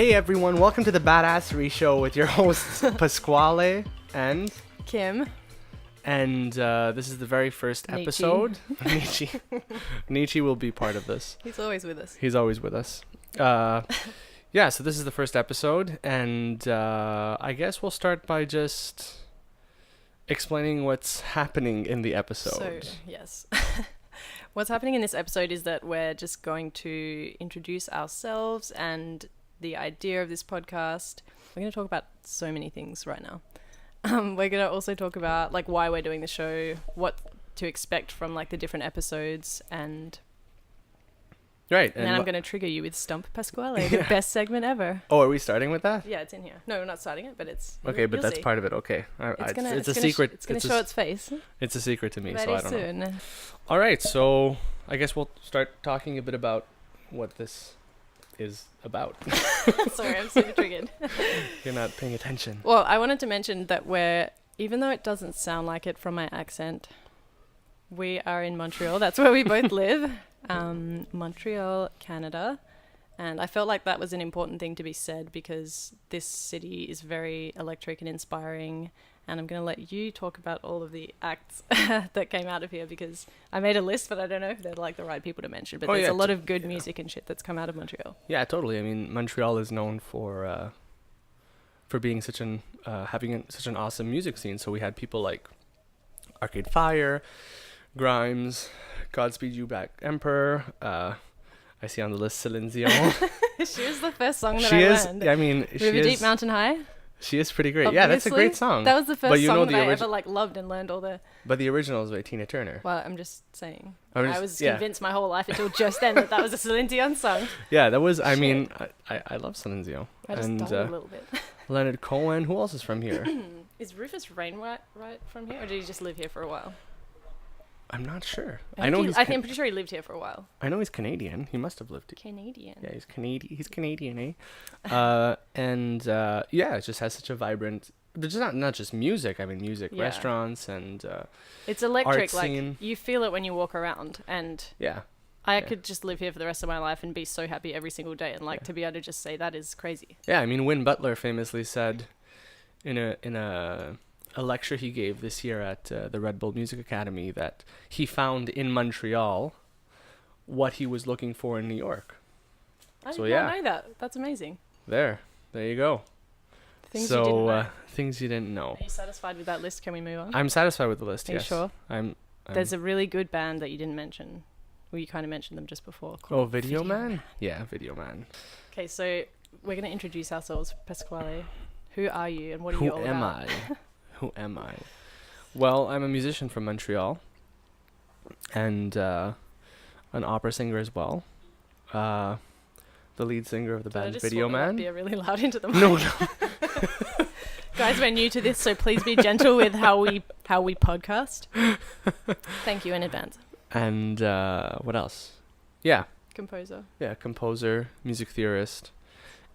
Hey everyone, welcome to the Badassery Show with your hosts Pasquale and Kim. And this is the very first Nietzsche. episode. Nietzsche. Nietzsche will be part of this. He's always with us. He's always with us. Yeah, so this is the first episode, and I guess we'll start by just explaining what's happening in the episode. So, yes. What's happening in this episode is that we're just going to introduce ourselves and the idea of this podcast. We're going to talk about so many things right now. We're going to also talk about like why we're doing the show, what to expect from like the different episodes, and Right. then I'm going to trigger you with Stump Pasquale, the best segment ever. Oh, are we starting with that? Yeah, it's in here. No, we're not starting it, but it's... Okay, but that's see. part of it. Okay. It's a gonna secret. It's going to show its face It's a secret to me, very so I don't soon. know. All right, so I guess we'll start talking a bit about what this is about. Sorry, I'm super triggered. You're not paying attention. Well, I wanted to mention that even though it doesn't sound like it from my accent, we are in Montreal. That's where we both live. Montreal, Canada. And I felt like that was an important thing to be said because this city is very electric and inspiring. And I'm going to let you talk about all of the acts that came out of here because I made a list, but I don't know if they're like the right people to mention. But there's a lot of good music and shit that's come out of Montreal. Yeah, totally. I mean, Montreal is known for being such having such an awesome music scene. So we had people like Arcade Fire, Grimes, Godspeed You Black Emperor. I see on the list Celine Dion. She was the first song that I learned. I mean, River Deep Mountain High. She is pretty great. Obviously. Yeah, that's a great song. That was the first song that I ever like loved and learned all the... But the original is by Tina Turner. Well, I'm just saying. I was convinced my whole life until just then that was a Celine Dion song. Yeah, that was... I mean, I love Celine Dion. I just died a little bit. Leonard Cohen. Who else is from here? Is Rufus Wainwright from here, or did he just live here for a while? I'm not sure. I'm pretty sure he lived here for a while. I know he's Canadian. He must have lived here. Canadian. Yeah, he's Canadian. He's Canadian, eh? Yeah, it just has such a vibrant. There's not just music. I mean, music, restaurants, and it's electric. art scene. Like you feel it when you walk around, and I could just live here for the rest of my life and be so happy every single day, and to be able to just say that is crazy. Yeah, I mean, Win Butler famously said in a lecture he gave this year at the Red Bull Music Academy that he found in Montreal what he was looking for in New York. I did not know that. That's amazing. There you go. Things you didn't know. Things you didn't know. Are you satisfied with that list? Can we move on? I'm satisfied with the list, yes. Are you sure? I'm There's a really good band that you didn't mention. Well, you kind of mentioned them just before. Oh, Videoman? Yeah, Videoman. Okay, so we're going to introduce ourselves, Pasquale. Who are you and what are you all about? Who am I? Well, I'm a musician from Montreal and an opera singer as well. The lead singer of the band Videoman. Be really loud into the mic. No. Guys, we're new to this, so please be gentle with how we podcast. Thank you in advance. And what else? Yeah. Composer. Yeah, composer, music theorist,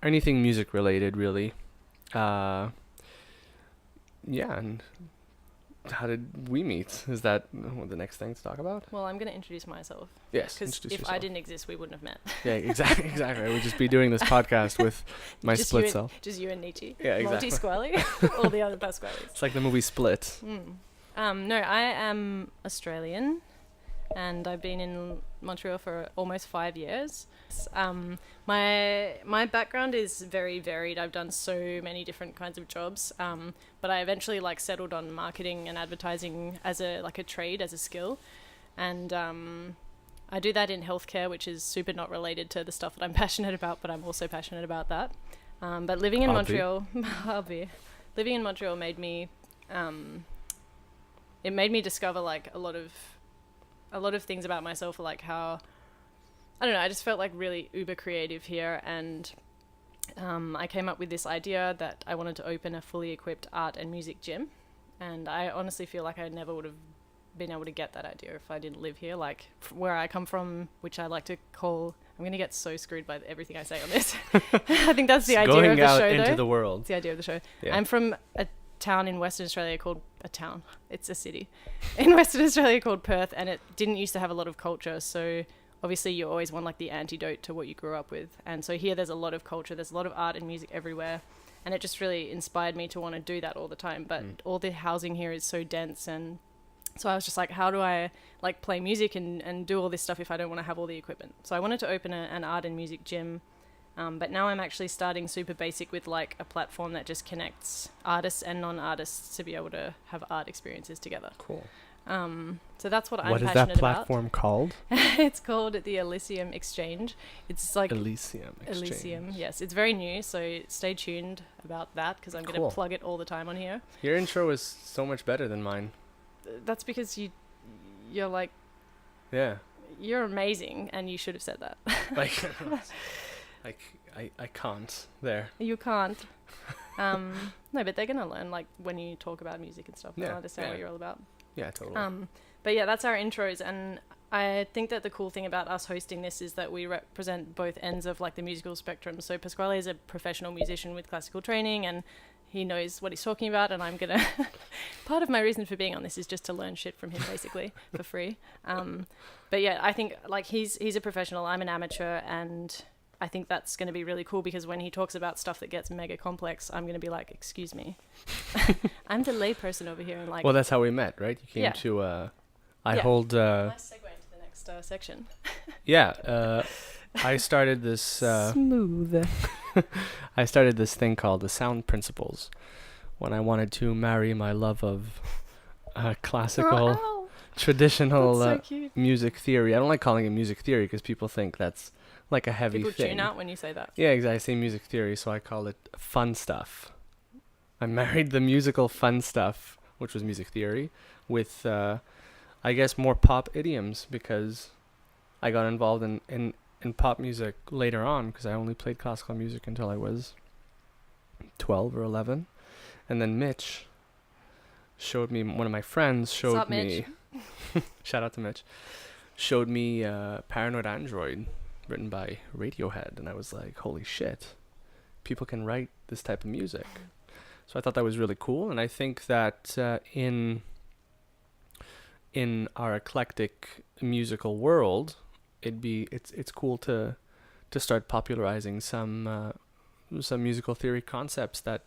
anything music related, really. Yeah, and how did we meet? Is that the next thing to talk about? Well, I'm going to introduce myself. Yes, because if I didn't exist, we wouldn't have met. Yeah, exactly. I would just be doing this podcast with my split self. Just you and Nietzsche. Yeah, exactly. Monty Squally, all the other Pasquales. It's like the movie Split. No, I am Australian, and I've been in Montreal for almost 5 years. My background is very varied. I've done so many different kinds of jobs, but I eventually settled on marketing and advertising as a trade, as a skill, and I do that in healthcare, which is super not related to the stuff that I'm passionate about, but I'm also passionate about that. But living in Montreal, living in Montreal made me discover a lot of things about myself, like how, I don't know, I just felt really uber creative here, and I came up with this idea that I wanted to open a fully equipped art and music gym, and I honestly feel like I never would have been able to get that idea if I didn't live here. Where I come from, which I like to call, I'm going to get so screwed by everything I say on this. I think that's the idea of the show, going out into though. the world. It's the idea of the show. Yeah. I'm from a town in Western Australia called it's a city in Western Australia called Perth, and it didn't used to have a lot of culture, so obviously you always want like the antidote to what you grew up with. And so here there's a lot of culture, there's a lot of art and music everywhere. And it just really inspired me to want to do that all the time. But all the housing here is so dense. And so I was just like, how do I like play music and do all this stuff if I don't want to have all the equipment? So I wanted to open an art and music gym. But now I'm actually starting super basic with like a platform that just connects artists and non-artists to be able to have art experiences together. Cool. So that's what I'm What is passionate that platform called? It's called the Elysium Exchange. It's like Elysium Exchange. Elysium, yes. It's very new, so stay tuned about that because I'm going to plug it all the time on here. Your intro is so much better than mine. That's because you're like, yeah, you're amazing, and you should have said that. I can't there. You can't. No, but they're gonna learn like when you talk about music and stuff. They'll understand what you're all about. Yeah, totally. But yeah, that's our intros, and I think that the cool thing about us hosting this is that we represent both ends of like the musical spectrum. So Pasquale is a professional musician with classical training, and he knows what he's talking about, and I'm gonna part of my reason for being on this is just to learn shit from him basically for free. But yeah, I think like he's a professional, I'm an amateur, and I think that's going to be really cool because when he talks about stuff that gets mega complex, I'm going to be like, excuse me, I'm the layperson over here. And like, well, that's how we met, right? You came to, I hold... nice segue into the next section. I started this... Smooth. I started this thing called the Sound Principles when I wanted to marry my love of classical, traditional music theory. I don't like calling it music theory because people think that's like a heavy thing. People tune out when you say that. Yeah, exactly. I say music theory, so I call it fun stuff. I married the musical fun stuff, which was music theory, with, I guess, more pop idioms because I got involved in pop music later on because I only played classical music until I was 12 or 11. And then Mitch showed me, one of my friends showed me... Shout out to Mitch. Showed me Paranoid Android, written by Radiohead, and I was like, holy shit, people can write this type of music. So I thought that was really cool, and I think that in our eclectic musical world, it's cool to start popularizing some musical theory concepts that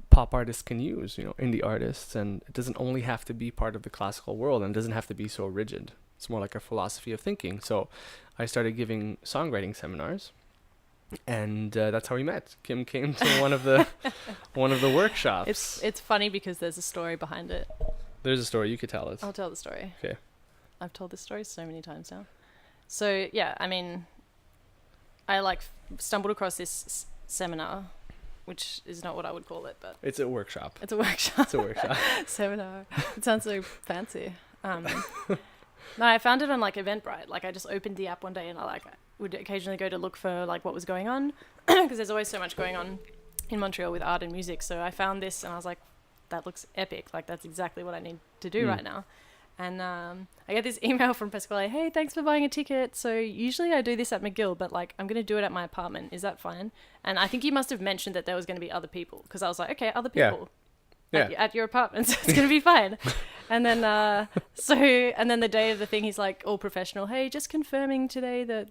pop artists can use, indie artists, and it doesn't only have to be part of the classical world, and it doesn't have to be so rigid. It's more like a philosophy of thinking. So I started giving songwriting seminars, and that's how we met. Kim came to one of the workshops. It's funny because there's a story behind it. There's a story. You could tell us. I'll tell the story. Okay. I've told this story so many times now. So yeah, I mean, I like stumbled across this seminar, which is not what I would call it, but it's a workshop. It's a workshop. It's a workshop. Seminar. It sounds so fancy. No, I found it on like Eventbrite. Like I just opened the app one day and I would occasionally go to look for like what was going on because there's always so much going on in Montreal with art and music. So I found this and I was like, that looks epic. Like that's exactly what I need to do right now. And I get this email from Pasquale, hey, thanks for buying a ticket. So usually I do this at McGill, but like I'm going to do it at my apartment. Is that fine? And I think you must have mentioned that there was going to be other people because I was like, okay, other people. Yeah. At your apartment, so it's gonna be fine. And then and then the day of the thing, he's like all professional. Hey, just confirming tonight the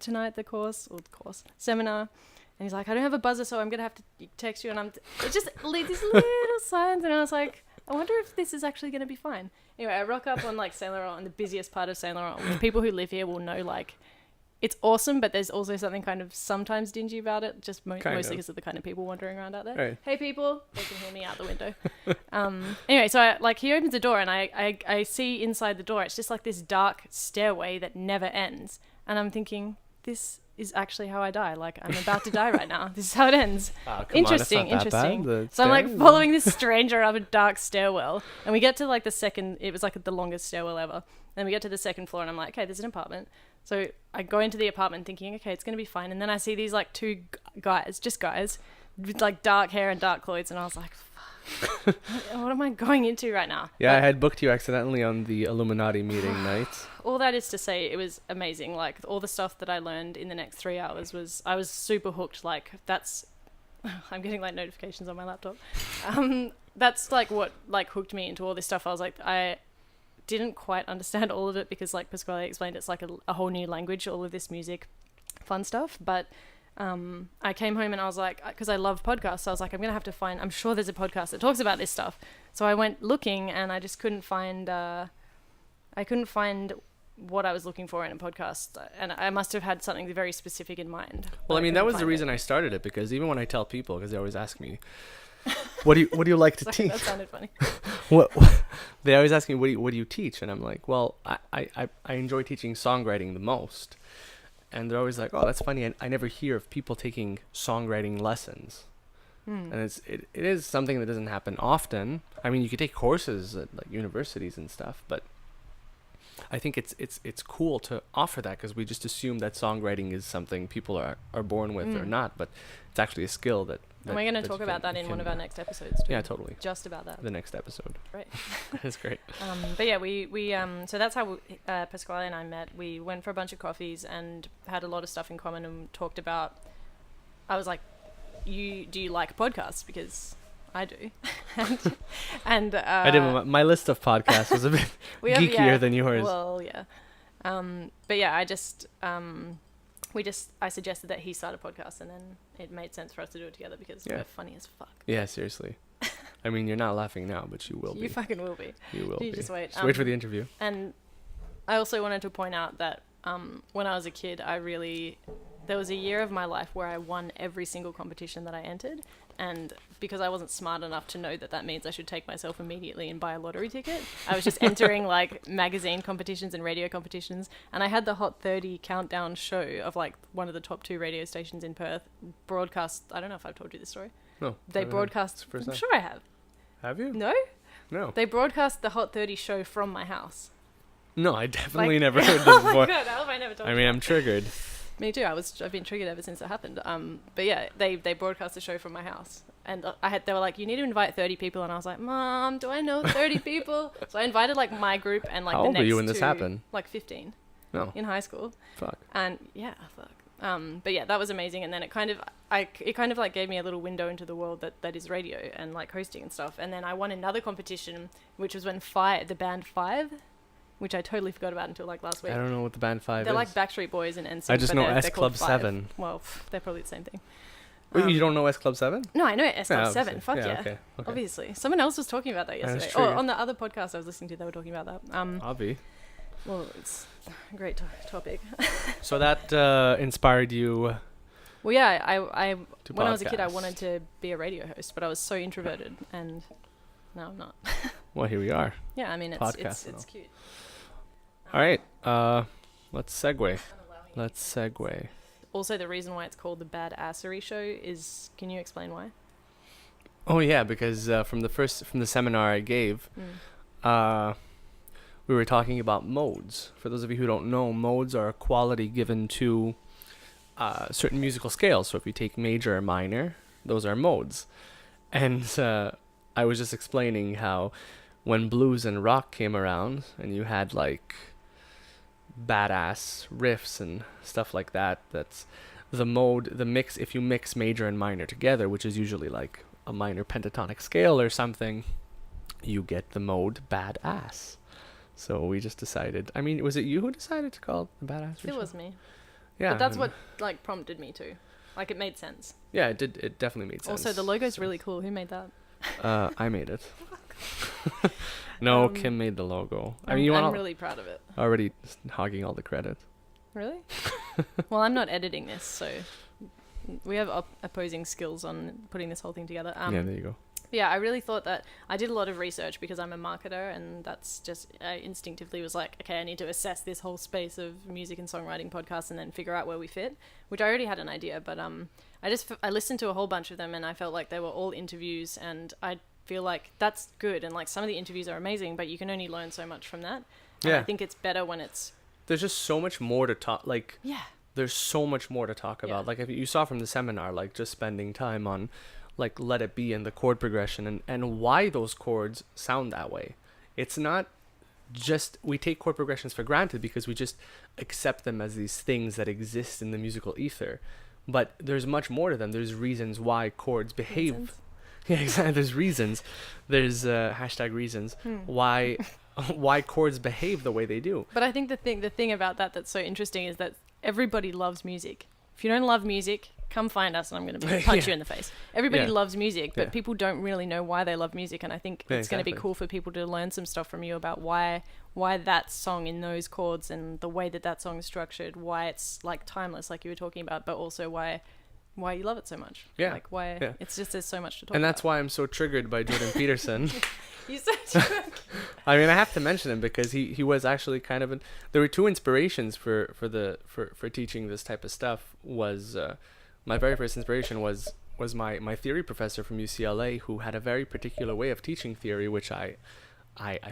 seminar. And he's like, I don't have a buzzer, so I'm gonna have to text you. And it's just these little signs, and I was like, I wonder if this is actually gonna be fine. Anyway, I rock up on like Saint Laurent, in the busiest part of Saint Laurent, which people who live here will know like. It's awesome, but there's also something kind of sometimes dingy about it, just mostly because of the kind of people wandering around out there. Right. Hey, people, they can hear me out the window. Anyway, so he opens the door, and I see inside the door, it's just like this dark stairway that never ends. And I'm thinking, this is actually how I die. Like, I'm about to die right now. This is how it ends. Interesting. So I'm like following this stranger up a dark stairwell, and we get to like it was like the longest stairwell ever. Then we get to the second floor, and I'm like, okay, there's an apartment. So I go into the apartment thinking, okay, it's going to be fine. And then I see these like two guys with like dark hair and dark clothes. And I was like, fuck, what am I going into right now? Yeah, I had booked you accidentally on the Illuminati meeting night. All that is to say, it was amazing. Like all the stuff that I learned in the next 3 hours I was super hooked. Like I'm getting like notifications on my laptop. That's like what like hooked me into all this stuff. I was like, didn't quite understand all of it because, like Pasquale explained, it's like a whole new language, all of this music, fun stuff. But I came home and I was like, because I love podcasts, so I was like, I'm going to have to find, I'm sure there's a podcast that talks about this stuff. So I went looking and I just couldn't find, what I was looking for in a podcast, and I must have had something very specific in mind. Well, I mean, that was the reason I started it, because even when I tell people, because they always ask me, what do you like to teach? That sounded funny. what they always ask me, what do you teach? And I'm like, well, I enjoy teaching songwriting the most. And they're always like, oh, that's funny. And I never hear of people taking songwriting lessons. And it is something that doesn't happen often. I mean, you could take courses at like universities and stuff, but I think it's cool to offer that, because we just assume that songwriting is something people are born with or not, but it's actually a skill that and we're going to talk about that in one of our next episodes too. Yeah, totally. Just about that. The next episode. Right. That's great. But yeah, we so that's how Pasquale and I met. We went for a bunch of coffees and had a lot of stuff in common and talked about, I was like, do you like podcasts? Because I do. and I did. My list of podcasts was a bit geekier than yours. Well, yeah. But yeah, I suggested that he start a podcast, and then it made sense for us to do it together because we're funny as fuck. Yeah, seriously. I mean, you're not laughing now, but you will be. You fucking will be. You will be. Just wait. Just wait for the interview. And I also wanted to point out that when I was a kid, there was a year of my life where I won every single competition that I entered. And because I wasn't smart enough to know that means I should take myself immediately and buy a lottery ticket, I was just entering like magazine competitions and radio competitions. And I had the Hot 30 countdown show of like one of the top 2 radio stations in Perth broadcast. I don't know if I've told you this story. No. They broadcast. I'm sure I have. Have you? No? No. They broadcast the Hot 30 show from my house. No, I definitely never heard this Oh before. my God, how have I never told you? I mean, I'm triggered. Me too. I've been triggered ever since it happened. But yeah, they broadcast the show from my house, and they were like, you need to invite 30 people, and I was like, Mom, do I know 30 people? So I invited like my group and like How the old next were you when this 2, happened? like 15. No. In high school. Fuck. And yeah, fuck. But yeah, that was amazing, and then it kind of like gave me a little window into the world that is radio and like hosting and stuff. And then I won another competition, which was when the band 5. Which I totally forgot about until like last week. I don't know what the band 5 they're is. like Backstreet Boys and NSYNC. I just know S they're Club called 7. Well, they're probably the same thing. Wait, you don't know S Club 7? No, I know S Club 7. Obviously. Fuck yeah. Okay. Obviously. Someone else was talking about that yesterday. Oh, on the other podcast I was listening to, they were talking about that. Obvi. Well, it's a great topic. So that inspired you. Well, yeah, I when I was a kid, I podcast. wanted to be a radio host, but I was so introverted, and now I'm not. Well, here we are. Yeah, I mean, it's cute. All right. Let's segue. Also, the reason why it's called the Badassery Show is, can you explain why? Oh yeah, because from the seminar I gave, we were talking about modes. For those of you who don't know, modes are a quality given to certain musical scales. So if you take major or minor, those are modes. And I was just explaining how when blues and rock came around, and you had like badass riffs and stuff like that, that's the mix. If you mix major and minor together, which is usually like a minor pentatonic scale or something, you get the mode badass. So we just decided, I mean, was it you who decided to call it the Badassery Show? It was me. Yeah. But that's what like prompted me to. Like, it made sense. Yeah, it definitely made sense. Also, the logo's really cool. Who made that? I made it. No, Kim made the logo. I mean, I'm really proud of it. Already hogging all the credit. Really? Well, I'm not editing this, so we have opposing skills on putting this whole thing together. Yeah, there you go. Yeah, I really thought that I did a lot of research because I'm a marketer, and that's just I instinctively was like, okay, I need to assess this whole space of music and songwriting podcasts and then figure out where we fit, which I already had an idea, but I listened to a whole bunch of them, and I felt like they were all interviews, and I feel like that's good, and like some of the interviews are amazing, but you can only learn so much from that. And Yeah. I think it's better when it's... There's just so much more to talk, like... Yeah. There's so much more to talk about. Yeah. Like, if you saw from the seminar, like, just spending time on, like, Let It Be and the chord progression and why those chords sound that way. It's not just... We take chord progressions for granted because we just accept them as these things that exist in the musical ether. But there's much more to them. There's reasons why chords behave... Reasons? Yeah, exactly. There's reasons. There's hashtag reasons why why chords behave the way they do. But I think the thing about that's so interesting is that everybody loves music. If you don't love music, come find us and I'm going to punch you in the face. Everybody loves music, but people don't really know why they love music. And I think it's going to be cool for people to learn some stuff from you about why that song in those chords and the way that song is structured, why it's like timeless, like you were talking about, but also why you love it so much. Yeah. Like why it's just there's so much to talk about. And that's why I'm so triggered by Jordan Peterson. You said I mean, I have to mention him because he was actually kind of there were two inspirations for teaching this type of stuff. Was my very first inspiration was my theory professor from UCLA, who had a very particular way of teaching theory, which I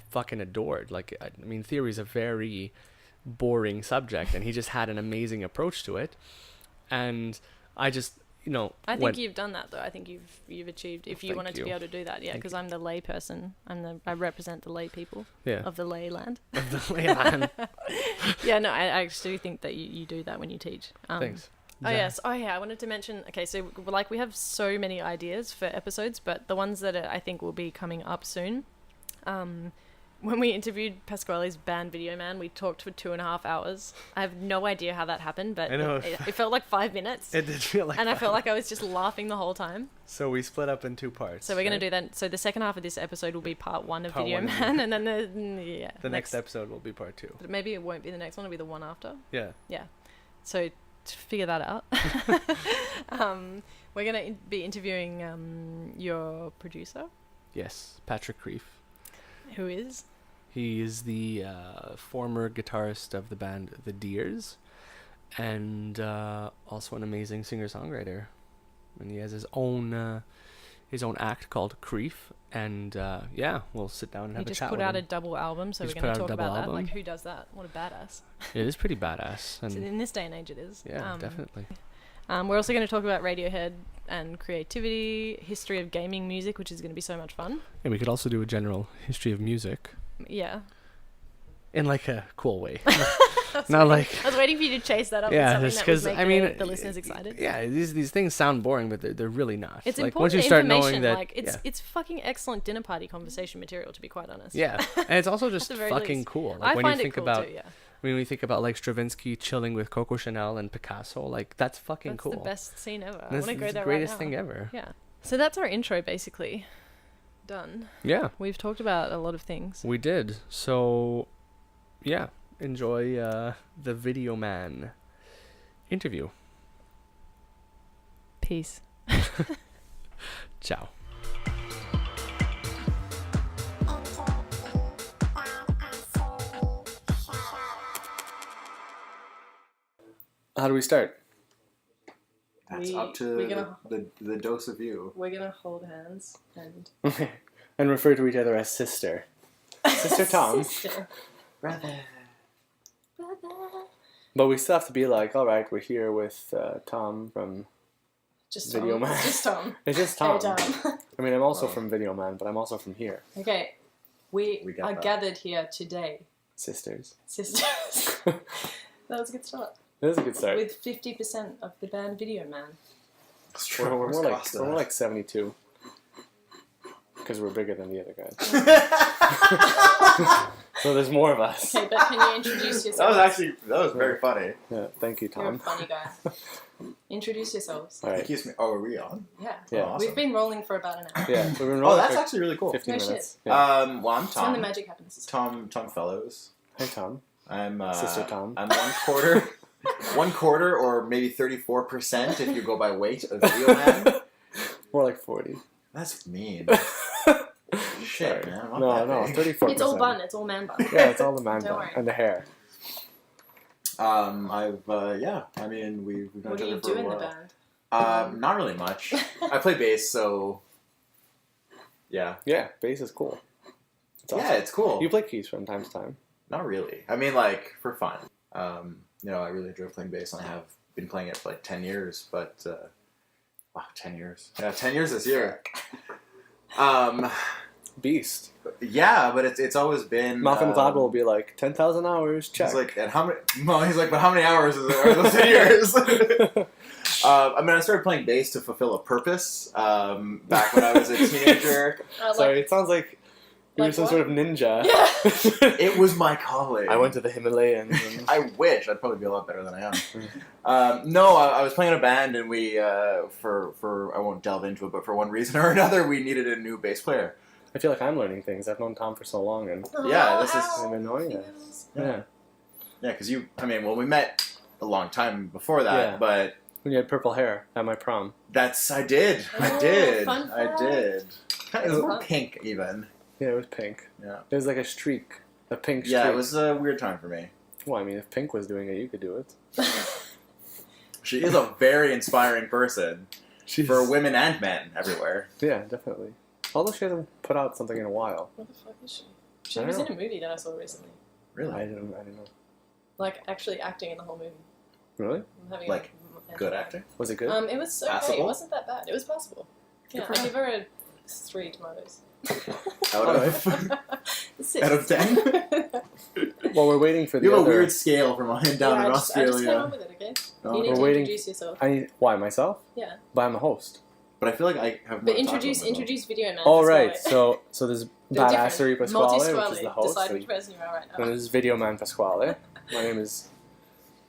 fucking adored. Like, I mean, theory is a very boring subject, and he just had an amazing approach to it. And I just, I think you've done that though. I think you've achieved, if you wanted to be able to do that. Yeah, because I'm the lay person. I represent the lay people of the lay land. Of the lay land. Yeah, no, I actually think that you do that when you teach. Thanks. Oh, yes. Oh, yeah. I wanted to mention, okay, so like we have so many ideas for episodes, but the ones that I think will be coming up soon. When we interviewed Pasquale's band Videoman, we talked for 2.5 hours. I have no idea how that happened, but I know. It felt like 5 minutes. It did feel like and I felt like I was just laughing the whole time. So we split up in 2 parts. So we're going to do that. So the second half of this episode will be part 1 of Videoman, and then the next episode will be part 2. But maybe it won't be the next one, it'll be the one after. Yeah. Yeah. So to figure that out, we're going to be interviewing your producer. Yes, Patrick Creef. Who is? He is the former guitarist of the band The Deers, and also an amazing singer-songwriter. And he has his own act called Creef. And we'll sit down and have a chat with him. He just put out a double album, so we're going to talk about that. Like, who does that? What a badass. It is pretty badass. And so in this day and age, it is. Yeah, definitely. We're also going to talk about Radiohead and creativity, history of gaming music, which is going to be so much fun. And we could also do a general history of music. Yeah. In like a cool way. I was waiting for you to chase that up with something that would make the listeners excited. Yeah, these things sound boring, but they're really not. It's like, important once you start information. knowing that, like, it's fucking excellent dinner party conversation material, to be quite honest. Yeah, and it's also just fucking least. cool. I Like, when find you think it cool about, too, yeah. When we think about like Stravinsky chilling with Coco Chanel and Picasso, like that's fucking cool. That's the best scene ever. I That's want to go there right now. the greatest thing ever. Yeah. So that's our intro, basically. Done. Yeah. We've talked about a lot of things. We did. So, yeah, enjoy the Videoman interview. Peace. Ciao. How do we start? That's up to the dose of you. We're gonna hold hands and and refer to each other as sister. Sister Tom. Sister. Brother. But we still have to be like, all right, we're here with Tom from Videoman. Just Tom. It's just Tom. Hey, Tom. I mean, I'm also from Videoman, but I'm also from here. Okay. We are gathered here today. Sisters. That was a good start. That was a good start. With 50% of the band Videoman. We're more like 72. Because we're bigger than the other guys. So there's more of us. Okay, but can you introduce yourselves? That was very funny. Yeah, thank you, Tom. You're a funny guy. Introduce yourselves. All right. Excuse me. Oh, are we on? Yeah. Yeah. Oh, awesome. We've been rolling for about an hour. Yeah, we've been Oh, rolling that's for actually really cool. 15 No minutes. shit. Yeah. Well, I'm It's when the Tom. magic happens. Tom Fellows. Hey, Tom. I'm Sister Tom. I'm 1/4 or maybe 34% if you go by weight of Videoman. More like 40. That's mean. Sorry. Shit, man. I'm No, not that big. 34%. It's all bun. It's all man bun. Yeah, it's all the man Don't bun worry. and the hair. I mean, we've known What each do you other for do a in the while. band? Not really much. I play bass, so yeah. Yeah, bass is cool. It's awesome. Yeah, it's cool. You play keys from time to time. Not really. I mean, like, for fun. I really enjoy playing bass, and I have been playing it for like 10 years, but, wow, 10 years. Yeah, 10 years this year. Beast. Yeah, but it's always been... Malcolm Gladwell will be like, 10,000 hours, check. He's like, and how many... No, he's like, but how many hours are those 10 years? I started playing bass to fulfill a purpose, back when I was a teenager. Sorry, it sounds like You were Like some what? sort of ninja. Yeah. It was my calling. I went to the Himalayas. And I wish. I'd probably be a lot better than I am. No, I was playing in a band, and we, for I won't delve into it, but for one reason or another, we needed a new bass player. I feel like I'm learning things. I've known Tom for so long, and Yeah, this is- ow, I've been knowing it. feels. Yeah. Yeah, because we met a long time before that, Yeah. but When you had purple hair at my prom. I did. Oh, fun I fact. did. It was more Fun. pink, even. Yeah, it was pink. Yeah. It was like a streak. A pink streak. Yeah, it was a weird time for me. Well, I mean, if Pink was doing it, you could do it. She is a very inspiring person She's... for women and men everywhere. Yeah, definitely. Although she hasn't put out something in a while. What the fuck is she? She I was don't in a movie that I saw recently. Really? I don't know. Like, actually acting in the whole movie. Really? I'm having Like, a Good acting? Was it good? It was so great. Passable? It wasn't that bad. It was possible. Yeah, for I her. give her a 3 tomatoes. Out of 6. out of 10? Well, we're waiting for the You have a other... weird scale from down in I just came Australia. up with it, okay? Oh, You need We're to waiting- introduce yourself. Why, myself? Yeah. But I'm a host. But I feel like I have more But to talk introduce about myself. Videoman. Oh, Pasquale. right. So there's They're Badassery different. Pasquale, which is Multi-Squale. the host. Decide and which person you are right then now. there's Videoman Pasquale. My name is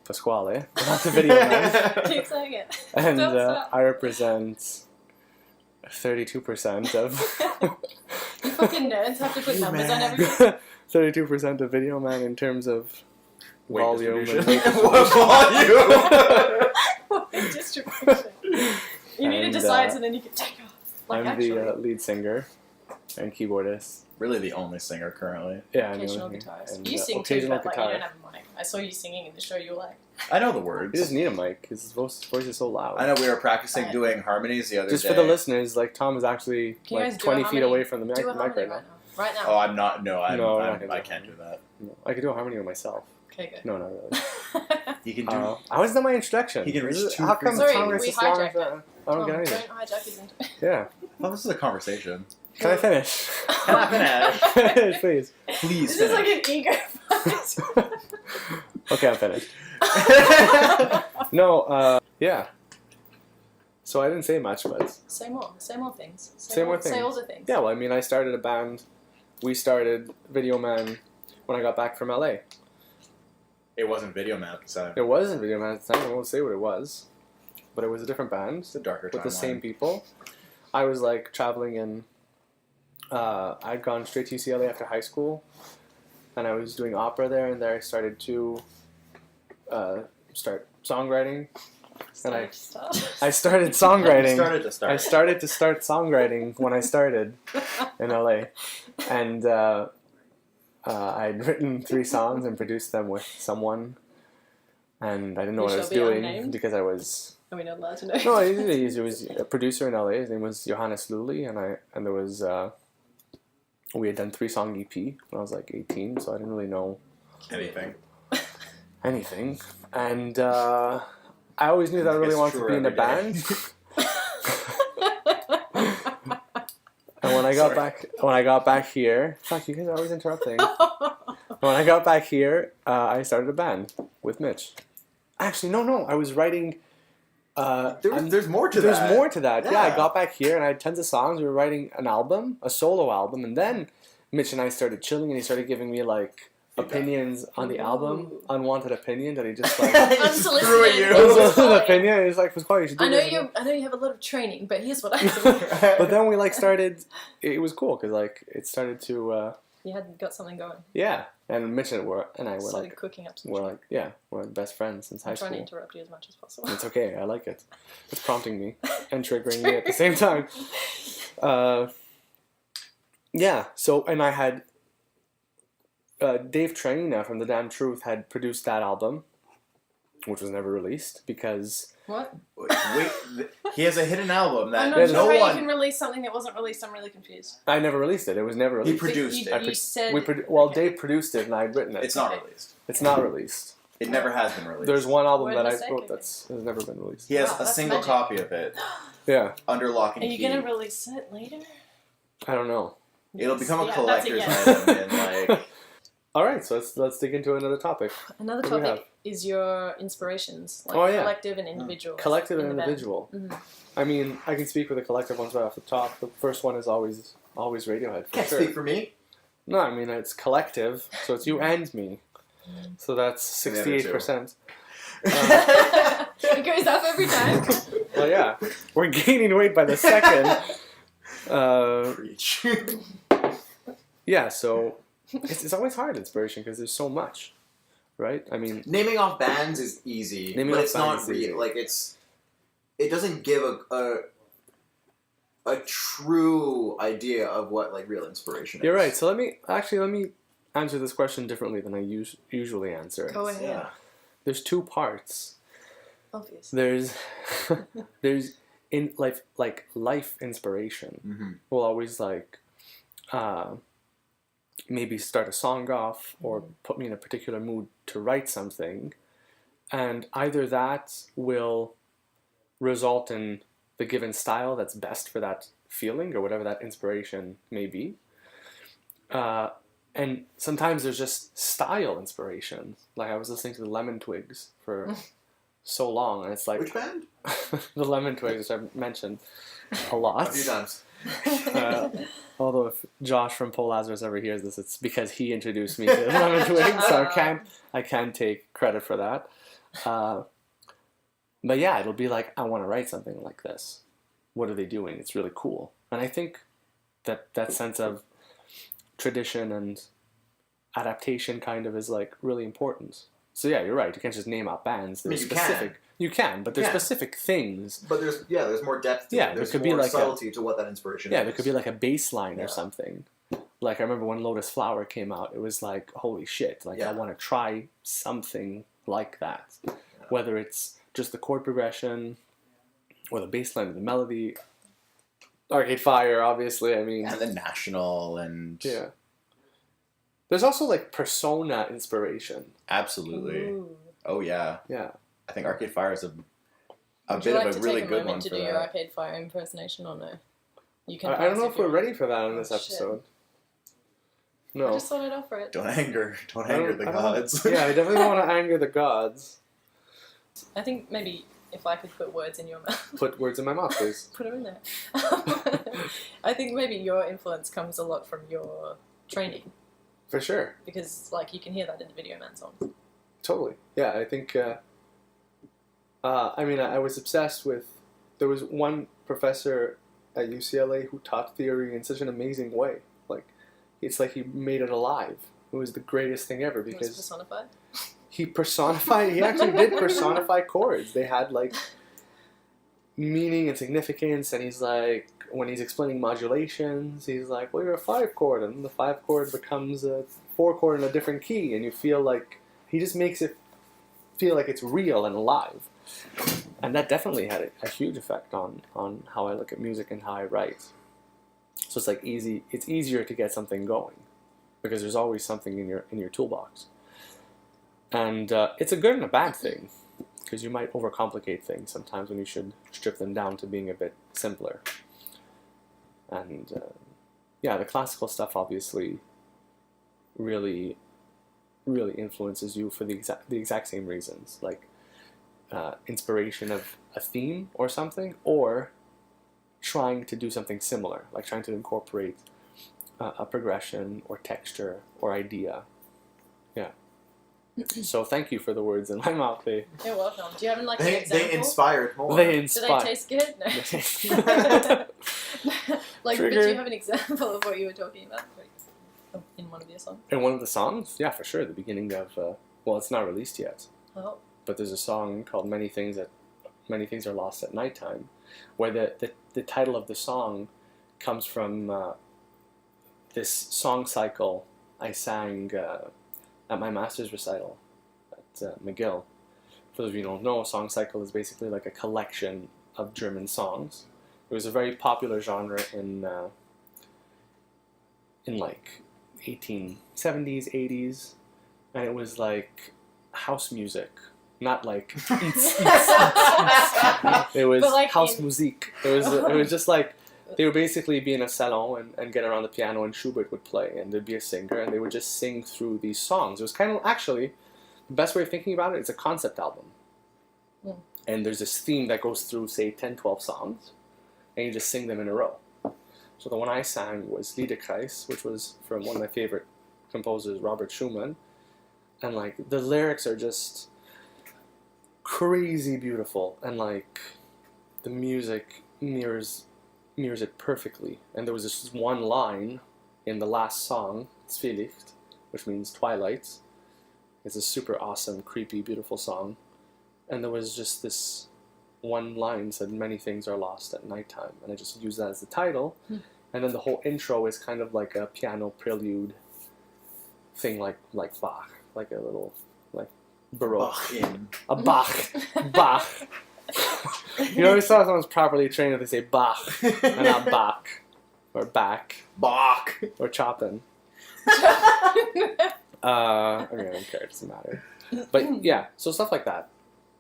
Pasquale, not the Videoman. Keep saying it. And Don't stop. I represent 32% of... You fucking nerds have to put numbers on everything. 32% of Videoman in terms of Weight volume and distribution. weight What volume? Weight distribution. You need to And, decide so then you can take off. Like, I'm actually, the lead singer and keyboardist. Really the only singer currently. Yeah, I'm the occasional only- guitarist. and, You sing too, occasional but like, guitar. you don't have a mic. I saw you singing in the show. You were like, I know the He words. doesn't need a mic. His voice is so loud. I know we were practicing Right. doing harmonies the other Just day. for the listeners, like Tom is actually Can you guys like do a 20 feet harmony? away from the mic, do a mic harmony right now. right now. Right now. Oh, I'm not. No, No, we're not gonna I do can't do that. No, I could do a harmony with myself. Okay, good. No, not really. You can do. I was done my introduction. He can reach two How come Sorry, Tom we gets this long? hijacked it. I don't get Tom, anything. don't hijack his intro. Yeah. Well, this is a conversation. Can I finish? Can I finish? Please. Please This is like finish. an ego fight. Okay, I'm finished. No, yeah. So I didn't say much, but Say more. Say more things. Say more Say things. all the things. yeah, well, I mean, I started a band. We started Videoman when I got back from LA. It wasn't Videoman at the time. It wasn't Videoman at the time. I won't say what it was, but it was a different band It's a darker with the timeline. same people. I was like traveling in. I'd gone straight to UCLA after high school, and I was doing opera there. And there I started to start songwriting. And I started songwriting. I started to start songwriting when I started in LA, and I'd written 3 songs and produced them with someone, and I didn't know You what I shall was be doing unnamed? because I was Are we not allowed to know? no. He was a producer in LA. His name was Johannes Lully, and there was we had done 3-song EP when I was like 18, so I didn't really know anything, and I always knew that I really It's wanted to true be in a every day. band. And when I got back here, fuck, you guys are always interrupting. When I got back here, I started a band with Mitch. Actually, no, I was writing. There's more to There's that. more to that. Yeah, I Yeah. got back here and I had tons of songs. We were writing an album, a solo album, and then Mitch and I started chilling, and he started giving me like opinions on the album, Ooh. unwanted opinions that he just like. Screw you. Unsolicited. opinion. He's like, Pasquale, you should do I know this. you have a lot of training, but here's what I think. But then we like started. It was cool because like it started to. You had got something going. Yeah, and Mitch and I were Started like, cooking up some we're shit. like, we're best friends since high I'm trying to school. interrupt you as much as possible. It's okay. I like it. It's prompting me and triggering me at the same time. Yeah. So, and I had Dave Traina from The Damn Truth had produced that album, which was never released because What? Wait, he has a hidden album I'm that not Yeah, sure no how you one. can release something that wasn't released. I'm really confused. I never released it. It was never He released. produced you, it. you said... Dave produced it and I had written it. It's not Okay. released. It's not released. It never has been released. There's one album Where that the I mistake wrote is? that's has never been released. He has Wow, a that's single magic. copy of it Yeah, under lock and Are key. you going to release it later? I don't know. It'll become a Yeah, collector's that's a yes. item in like. All right, so let's dig into another topic. Another What do we topic is your inspirations, like Oh, yeah. collective and individual. Collective and in the band. individual. Mhm. I mean, I can speak for the collective ones right off the top. The first one is always Radiohead for Can't sure. speak for me. No, I mean, it's collective, so it's you and me. So that's 68%. It goes up every time. Well, yeah. We're gaining weight by the second. Preach. Yeah, so it's always hard, inspiration, because there's so much, right? I mean... Naming off bands is easy, but it's not real. Like, it doesn't give a true idea of what, like, real inspiration is. You're right. So let me answer this question differently than I usually answer it. Go ahead. Yeah. There's two parts. Obviously. There's in life inspiration. Mm-hmm. We'll always maybe start a song off or put me in a particular mood to write something, and either that will result in the given style that's best for that feeling or whatever that inspiration may be. And sometimes there's just style inspiration. Like I was listening to the Lemon Twigs for so long, and it's like... Which band? The Lemon Twigs, which I've mentioned a lot. A few times. Although if Josh from Pole Lazarus ever hears this, it's because he introduced me to the Lemon Twigs, so I can't take credit for that. But yeah, it'll be like, I want to write something like this. What are they doing? It's really cool. And I think that sense of tradition and adaptation kind of is like really important. So yeah, you're right. You can't just name out bands. There's specific. You can, but there's specific things. But there's more depth to it. There's there could more be like subtlety to what that inspiration is. Yeah, there could be like a bass line or something. Like I remember when Lotus Flower came out, it was like, holy shit, like I want to try something like that. Yeah. Whether it's just the chord progression or the bass line or the melody. Arcade Fire, obviously, I mean. And the National and... Yeah. There's also like persona inspiration. Absolutely. Ooh. Oh yeah. Yeah. I think Arcade Fire is a Would bit you like of a really good one to for do that. your Arcade Fire impersonation or no? You can. I don't know if we're ready for that on this episode. No. I just thought I'd offer it. Don't anger the gods. Yeah, I definitely don't want to anger the gods. I think maybe if I could put words in your mouth. Put words in my mouth, please. Put them in there. I think maybe your influence comes a lot from your training. For sure. Because, like, you can hear that in the Videoman songs. Totally. Yeah, I think... I mean, I was obsessed with... There was one professor at UCLA who taught theory in such an amazing way. Like, it's like he made it alive. It was the greatest thing ever because... He was personified? He actually did personify chords. They had, like, meaning and significance, and he's like... When he's explaining modulations, he's like, well, you're a 5 chord, and then the 5 chord becomes a 4 chord in a different key, and you feel like... He just makes it feel like it's real and alive. And that definitely had a huge effect on how I look at music and how I write. So it's like it's easier to get something going because there's always something in your toolbox. And it's a good and a bad thing because you might overcomplicate things sometimes when you should strip them down to being a bit simpler. And the classical stuff obviously really influences you for the exact same reasons, like inspiration of a theme or something, or trying to do something similar, like trying to incorporate a progression or texture or idea. Yeah. So thank you for the words in my mouth. You're welcome. Do you have an example? They inspired more. They inspired. Do they taste good? No. But do you have an example of what you were talking about? In one of your songs? In one of the songs? Yeah, for sure. The beginning of, well, it's not released yet. Oh. But there's a song called Many Things Are Lost at Nighttime, where the title of the song comes from this song cycle I sang at my master's recital at McGill. For those of you who don't know, a song cycle is basically like a collection of German songs. It was a very popular genre in like 1870s, 80s, and it was like house music, not like it was like house music. It was just like they would basically be in a salon and get around the piano, and Schubert would play, and there'd be a singer, and they would just sing through these songs. It was kind of, actually, the best way of thinking about it, it's a concept album. And there's this theme that goes through, say, 10, 12 songs, and you just sing them in a row. So the one I sang was Liederkreis, which was from one of my favorite composers, Robert Schumann. And like the lyrics are just crazy beautiful, and like the music mirrors it perfectly. And there was this one line in the last song, Zwielicht, which means twilight. It's a super awesome, creepy, beautiful song. And there was just this one line said, "Many things are lost at nighttime," and I just used that as the title. And then the whole intro is kind of like a piano prelude thing, like Bach, like a little like Baroque, a Bach. You know, saw someone's properly trained if they say Bach and not Bach or back or Chopin. Okay, I don't care, it doesn't matter. But yeah, so stuff like that.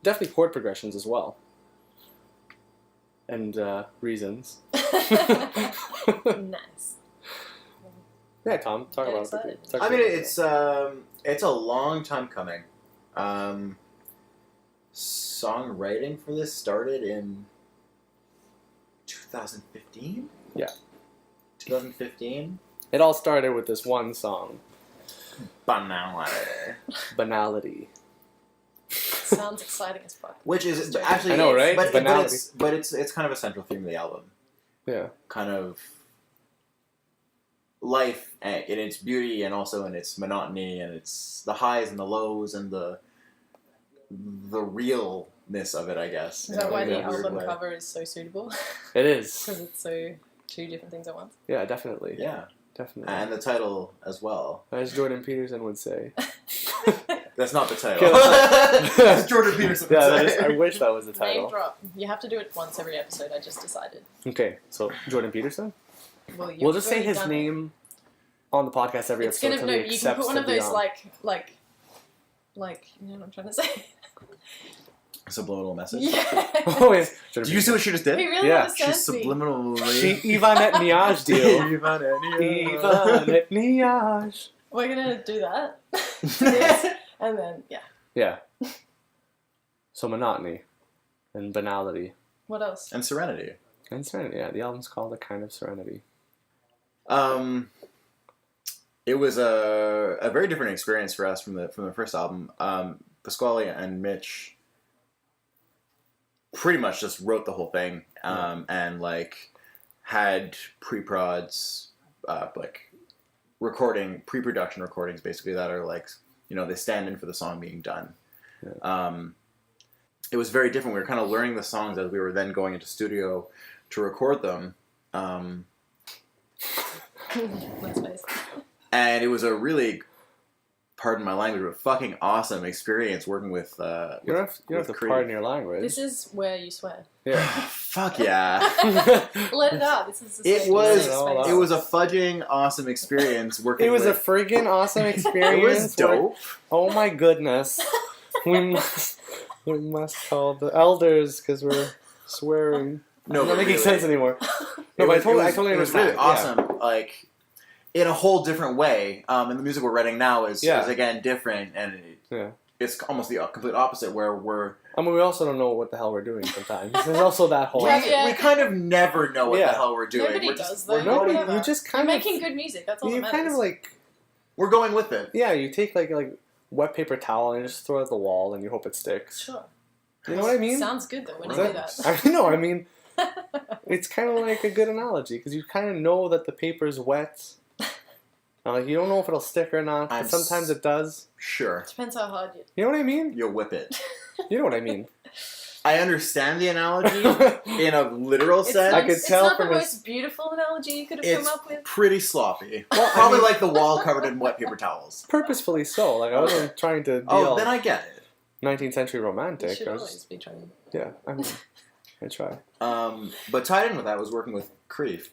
Definitely chord progressions as well. And reasons. Nice. Yeah, Tom, talk about Excited. it. I mean, it's a long time coming. Songwriting for this started in 2015? Yeah. 2015? It all started with this one song, Banality. Sounds exciting as fuck. Which is actually, I know, right? But it's kind of a central theme of the album. Yeah. Kind of life in its beauty and also in its monotony and its the highs and the lows and the realness of it, I guess. Is that why the weird album way. cover is so suitable? It is. Because it's so two different things at once. Yeah, definitely. Yeah. Definitely. And the title as well. As Jordan Peterson would say. That's not the title. Kill As Jordan Peterson would Yeah, say. I wish that was the Name title. drop. You have to do it once every episode, I just decided. Okay, so Jordan Peterson? Well, We'll just say already his done it. name on the podcast every It's episode gonna, until no, he you can accepts put one to of be those on. like, you know what I'm trying to say? Subliminal message. Yeah. Oh, yeah. Do you see what she just did? He really Yeah, understands She's me. subliminally... She Ivan et Niage deal. Ivan et Niage. We're gonna do that. This, and then, yeah. Yeah. So monotony and banality. What else? And Serenity. And serenity, yeah. The album's called A Kind of Serenity. It was a very different experience for us from the first album. Pasquale and Mitch pretty much just wrote the whole thing, and like had pre-prods, like pre-production recordings basically that are like, you know, they stand in for the song being done. Yeah. It was very different. We were kind of learning the songs as we were then going into studio to record them. Nice face. And it was a really, pardon my language, but fucking awesome experience working with You don't have to Creed. pardon your language. This is where you swear. Yeah. Fuck yeah. Let it out. This is the It safe was space. it was a fudging awesome experience working It was a with... friggin' awesome experience. It was dope. Oh my goodness. we must call the elders because we're swearing. No, it's not but making really. sense anymore. No, but I totally it was understand. really awesome. Like, in a whole different way. And the music we're writing now is again different, and it's almost the complete opposite. Where we're I mean, we also don't know what the hell we're doing sometimes. There's also that whole. we kind of never know what the hell we're doing. Nobody we're does, just, though. we're Nobody. going, You just You're kind of making good music. That's all You that matters. kind of like we're going with it. yeah. You take like wet paper towel and you just throw it at the wall and you hope it sticks. Sure. You know what I mean? Sounds good though when Is you do that. I know. I mean, it's kind of like a good analogy because you kind of know that the paper's wet. Like you don't know if it'll stick or not, but sometimes it does. Sure. Depends how hard you. You know what I mean? You'll whip it. You know what I mean? I understand the analogy in a literal It's sense. not, I could it's tell not from the his- most beautiful analogy you could have It's come up with. pretty sloppy. Well, Probably I mean- like the wall covered in wet paper towels. Purposefully so. Like I wasn't trying to be Oh, all then I get it. 19th century You romantic. should I was always be trying. yeah, I mean, I try. But tied in with that was working with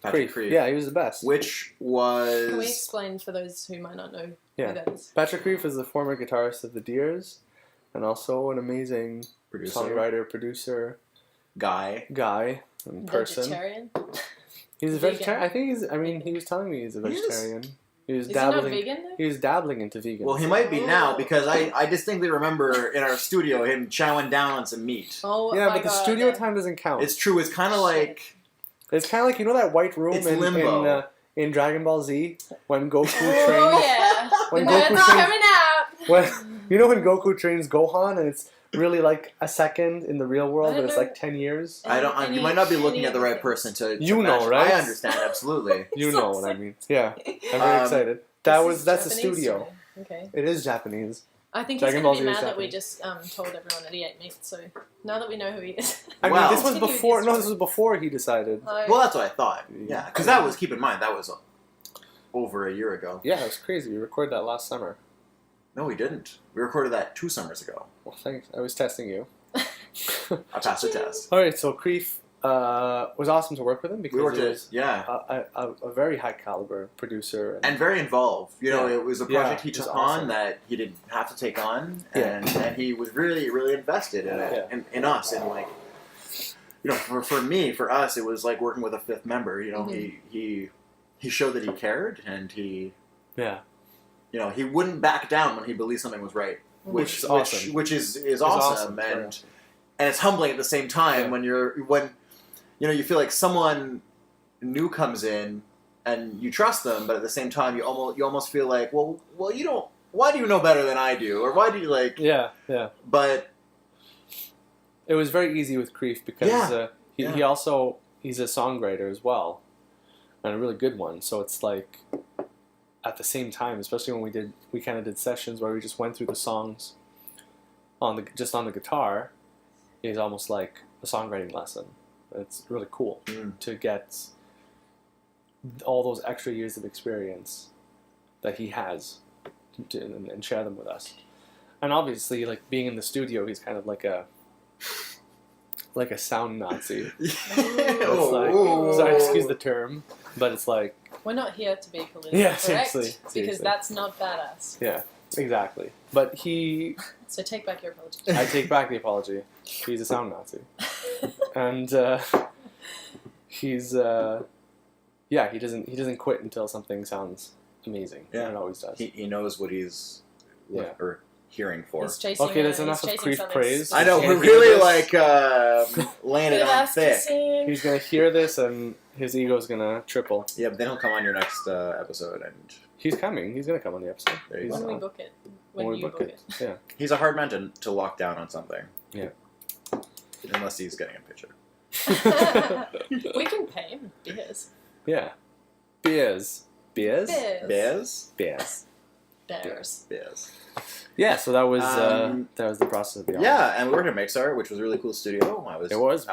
Patrick Creef. Yeah, he was the best. Which Can we was... explain for those who might not know Yeah. who that is? Patrick Creef is the former guitarist of the Deers, and also an amazing Producer. songwriter, producer, Guy. guy, and person. Vegetarian? He's a Vegan. vegetarian. I think he's. I mean, he was telling me he's a He is. vegetarian. He was Is he not dabbling. vegan though? He was dabbling into vegan. Well, he might be Oh. now because I distinctly remember in our studio him chowing down on some meat. Oh yeah, my but the God, studio yeah. time doesn't count. It's true. It's kind of Shit. like... It's kind of like, you know that white room It's limbo. in Dragon Ball Z when Goku trains. Oh yeah. When The Goku nerds are trains- coming out. When you know when Goku trains Gohan and it's really like a second in the real world, I but don't it's know. like 10 years. You might not be looking at the right person to You know, imagine. right? I understand absolutely. You know what I mean? Yeah, I'm very excited. That's the studio. Okay. It is Japanese. I think Dragon he's Ball going to be Z is mad that we Japanese. just told everyone that he ate meat. So now that we know who he is. I Well- mean, this was Continue before. with No, your this was before he decided. Well, that's what I thought. Yeah, because that was, keep in mind, that was over a year ago. Yeah, it was crazy. We recorded that last summer. No, we didn't. We recorded that 2 summers ago. Well, thanks. I was testing you. I passed the test. All right, so Creef was awesome to work with him because We worked he it, was yeah. a very high caliber producer. And very involved. You know, Yeah. it was a Yeah, project he it was took awesome. on that he didn't have to take on, Yeah. and he was really, really invested in it, Yeah. in us, and like, you know, for us, it was like working with a 5th member. You know, he showed that he cared, and he, yeah, you know, he wouldn't back down when he believed something was right, Which is awesome. which is awesome, awesome, yeah. and it's humbling at the same time when you know, you feel like someone new comes in and you trust them, but at the same time you almost feel like, well, you don't. Why do you know better than I do, or why do you like? yeah. But It was very easy with Creef because Yeah. he also he's a songwriter as well, and a really good one. So it's like at the same time, especially when we kind of did sessions where we just went through the songs on the guitar, is almost like a songwriting lesson. It's really cool to get all those extra years of experience that he has and share them with us. And obviously, like being in the studio, he's kind of like a sound Nazi. It's like, sorry, excuse the term, but it's like, We're not here to be politically Yeah, correct seriously. because that's not badass. yeah, exactly. But So take back your apology. I take back the apology. He's a sound Nazi, and he's he doesn't quit until something sounds amazing. Yeah. And it always does. he knows what he's Yeah. or hearing for. He's chasing. Okay, that's he's enough of chasing Creef something praise. I know He's we're gonna hear really this. like laying it on Ask to thick. sing. He's gonna hear this and his ego's gonna triple. Yeah, but then he'll come on your next episode, and He's coming. He's gonna come on the episode. There you He's, When we book it. When we you book it. Yeah. he's a hard man to lock down on something. Yeah. Unless he's getting a picture. We can pay him beers. Yeah. Beers. Bears. Bears? Bears. Bears. Yeah, so that was the process of the album. Yeah, and we worked at Mixar, which was a really cool studio. I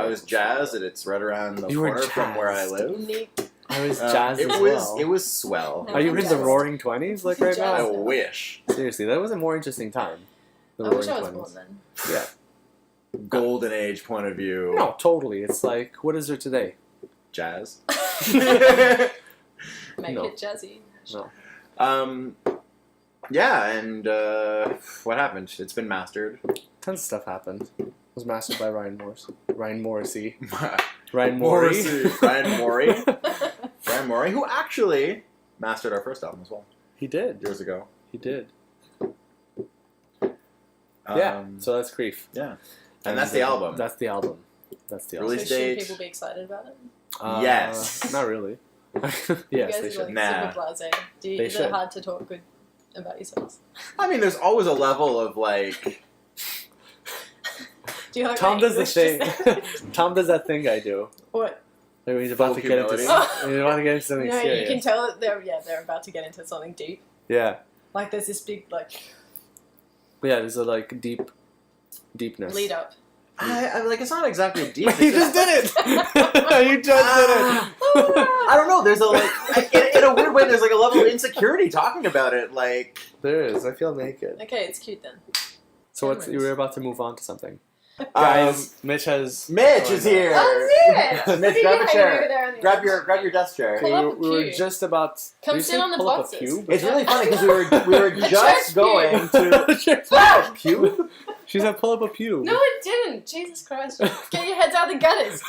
was jazzed, and it's right around the You were corner from where I jazzed. live. Neat. I was jazzed it as was well. it was swell. No. Are you in the Jazzed. roaring 20s like right I now? wish. Seriously, that was a more interesting time. The I roaring wish I was 20s. born then. Yeah. Golden age point of view. No, totally. It's like, what is there today? Jazz. Make No. it jazzy. No. Yeah, and what happened? It's been mastered. Tons of stuff happened. It was mastered by Ryan Morrissey. Ryan Morrissey. Ryan Morey, who actually mastered our first album as well, He did. years ago. He did. Yeah. So that's Creef. Yeah. And that's the album. That's the album. That's the album. Release So should date. people be excited about it? Yes. Not really. You Yes, guys they are should. like Nah. super blasé. They Is should. it hard to talk good about yourselves? I mean, there's always a level of like. Do you like Tom my does the English thing. just there? Tom does that thing I do. What? Like when he's about to Full get into. humility. He's about to get into something No, you serious. can tell that they're about to get into something deep. Yeah. Like there's this big Yeah. There's a like deepness. lead up. I like. It's not exactly deep. You just did it. You just did it. I don't know. There's a like in a weird way. There's like a level of insecurity talking about it. Like There is. I feel naked. Okay, it's cute then. So what's you Cameras. were about to move on to something. Guys, Mitch is here. Oh, yeah. Mitch, grab a chair. Grab your desk chair. Pull up a we were pew. just about. Come did you sit say on the pull up a boxes. pew? It's really funny because we were church just pew. going to pew. She said pull up a pew. No, it didn't. Jesus Christ. Get your heads out the gutters.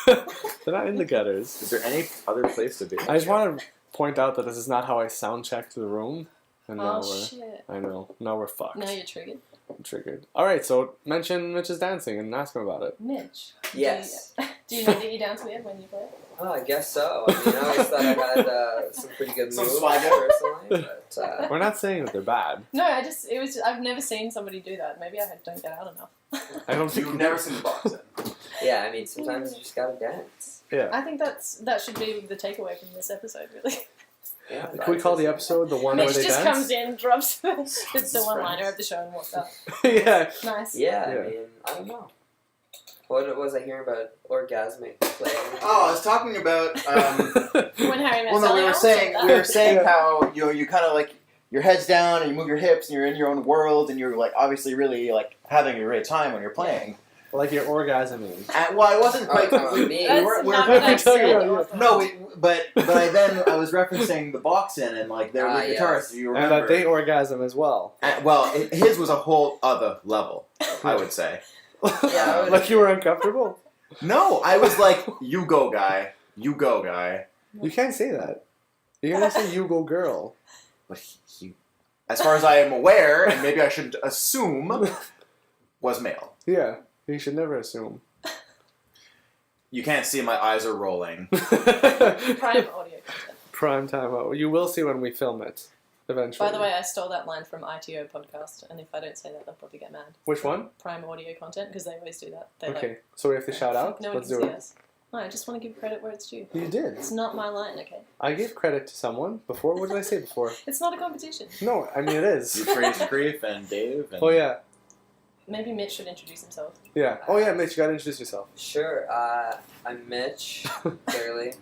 They're not in the gutters. Is there any other place to be? I just want to point out that this is not how I sound checked the room. And now Oh, we're. shit. I know. Now we're fucked. Now you're triggered. I'm triggered. Alright, so mention Mitch's dancing and ask him about it. Mitch. Yes. Do you know that you dance weird when you play? Oh, I guess so. I mean, I always thought I had some pretty good moves swagger. personally, but We're not saying that they're bad. No, I've never seen somebody do that. Maybe I don't get out enough. I don't think You've never seen the boxing. yeah, I mean, sometimes you just gotta dance. Yeah. I think that should be the takeaway from this episode, really. Yeah, Can we call the episode the one where Mitch they just dance? comes in, drops the one-liner of the show and walks out. Yeah. Nice. Yeah, Yeah. I mean, I don't know. What was I hearing about orgasmic play? Oh, I was talking about. When Harry met Well, no, Sally, we were I saying said that. Yeah. how you kind of like your head's down and you move your hips and you're in your own world and you're like obviously really like having a great time when you're playing. Like your orgasming. Well, I wasn't Oh, quite. come on, me. That's we're not what I talking said. about you. No, but I was referencing the boxing and like there were yes. guitarists. You And remember? that they orgasm as well. His was a whole other level. I would say. Yeah, I would- Like you were uncomfortable? No, I was like, you go, guy. You go, guy. You can't say that. You're gonna say you go girl. But he, as far as I am aware, and maybe I should assume, was male. Yeah. You should never assume. You can't see my eyes are rolling. Prime audio content. Prime time. You will see when we film it. Eventually. By the way, I stole that line from ITO podcast, and if I don't say that, they'll probably get mad. Which one? Prime audio content, because they always do that. They're Okay. So we have to shout out? No one Let's can do see it. us. No, I just want to give credit where it's due. You did. It's not my line, okay? I gave credit to someone before. What did I say before? It's not a competition. No, I mean it is. You praised Grief and Dave. And Oh yeah. Maybe Mitch should introduce himself. Yeah. Oh yeah, Mitch, you gotta introduce yourself. Sure. I'm Mitch, clearly.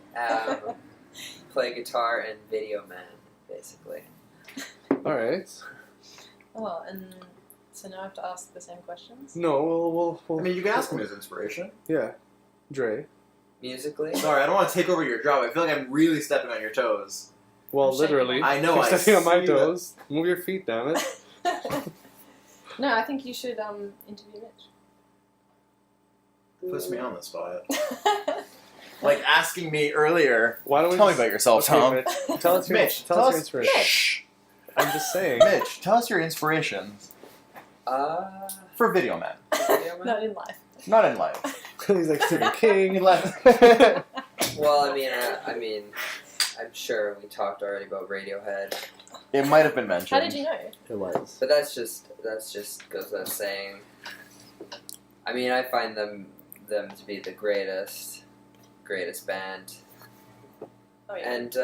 Play guitar and Videoman, basically. Alright. Oh, and so now I have to ask the same questions? No, we'll I mean, you can ask him his inspiration. yeah. Dre. Musically? Sorry, I don't want to take over your job. I feel like I'm really stepping on your toes. Well, I'm shaking literally. I know, You're I stepping on my see that. toes. Move your feet, damn it. No, I think you should interview Puts me on the spot. Mitch. Like asking me earlier. Why don't we Tell me just- about yourself, Okay, Tom. Mitch, tell us your, Mitch, tell us your inspiration. Shh. I'm just saying. Mitch, tell us your inspirations for Videoman. Videoman? Not in life. Not in life. He's like Stephen King. Well, I mean, I'm sure we talked already about Radiohead, It might have been mentioned. How did you know? It was. but that's just goes without saying. I mean, I find them to be the greatest band, Oh, yeah. and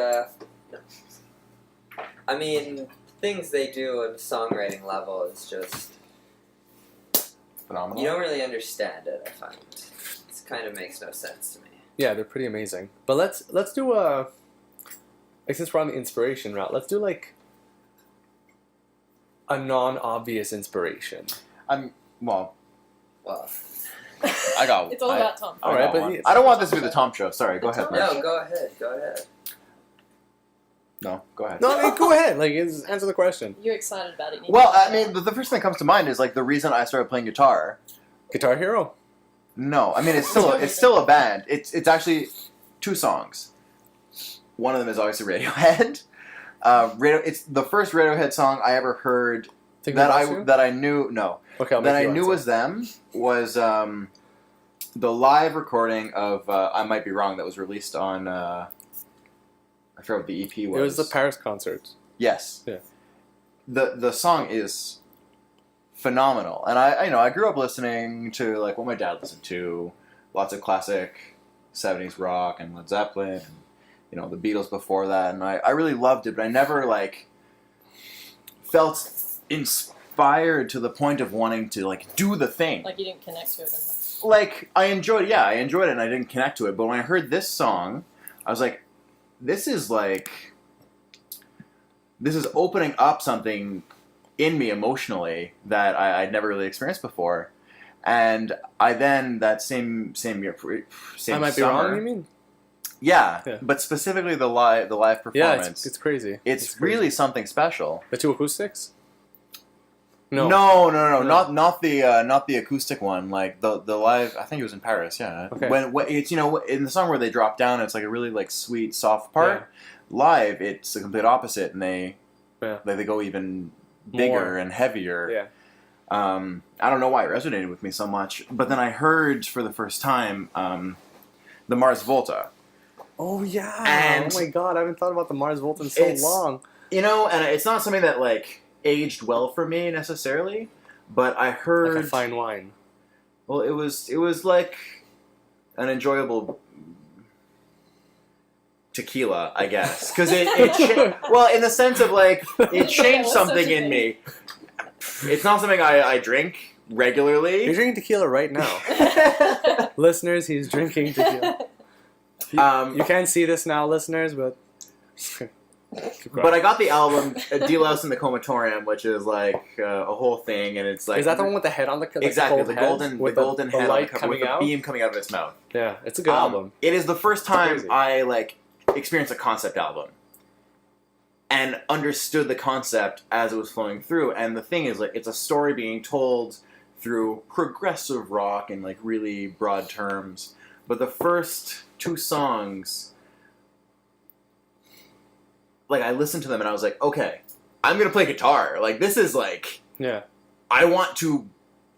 I mean, things they do on a songwriting level is just Phenomenal. you don't really understand it. I find it kind of makes no sense to me. Yeah, they're pretty amazing. But let's do a like since we're on the inspiration route, let's do like a non-obvious inspiration. Well, Well, I got. It's all about Tom. I All right, got but one. it's- I don't want this to be the Tom show. Sorry, go ahead. Tom Mitch. no, go ahead. No, go ahead. No, go ahead. Like answer the question. You're excited about it. Well, I mean, the first thing that comes to mind is like the reason I started playing guitar. Guitar Hero. No, I mean it's still a band. It's actually 2 songs. One of them is obviously Radiohead. It's the first Radiohead song I ever heard Thinking About You? that I knew. No, Okay, I'll that make I you knew answer. was them was the live recording of I Might Be Wrong that was released on I forgot what the EP was. It was the Paris concert. Yes. Yeah. The song is phenomenal, and I grew up listening to like what my dad listened to, lots of classic '70s rock and Led Zeppelin, and the Beatles before that, and I really loved it, but I never like felt inspired to the point of wanting to like do the thing. Like you didn't connect to it enough. Like I enjoyed it, and I didn't connect to it, but when I heard this song, I was like, this is opening up something in me emotionally that I'd never really experienced before, and I then that same year, same I might be summer, wrong. You mean? Yeah, Yeah. but specifically the live performance. Yeah, it's crazy. It's crazy. really something special. The 2 acoustics. No. No, No. not the acoustic one. Like the live. I think it was in Paris. Yeah. Okay. When it's in the song where they drop down, it's like a really like sweet soft part. Yeah. Live, it's the complete opposite, and they go even bigger More. and heavier. Yeah. I don't know why it resonated with me so much, but then I heard for the first time the Mars Volta. Oh yeah. And oh my god, I haven't thought about the Mars Volta in so it's- long. You know, and it's not something that like aged well for me necessarily, but I heard Like a fine wine. well, it was like an enjoyable tequila, I guess, because well, in the sense of like it changed What's something such a in thing? me. It's not something I drink regularly. You're drinking tequila right now. Listeners, he's drinking tequila. You can't see this now, listeners, but... But I got the album Delos in the Comatorium, which is like a whole thing, and it's like... Is that the one with the head on the... Like exactly, the the head? golden With head light on coming with the out? beam coming out of its mouth. Yeah, it's a good album. It is the first time Crazy. I like experienced a concept album and understood the concept as it was flowing through. And the thing is, like, it's a story being told through progressive rock in like really broad terms. But the first two songs, like, I listened to them and I was like, okay, I'm gonna play guitar. Like, this is like, Yeah. I want to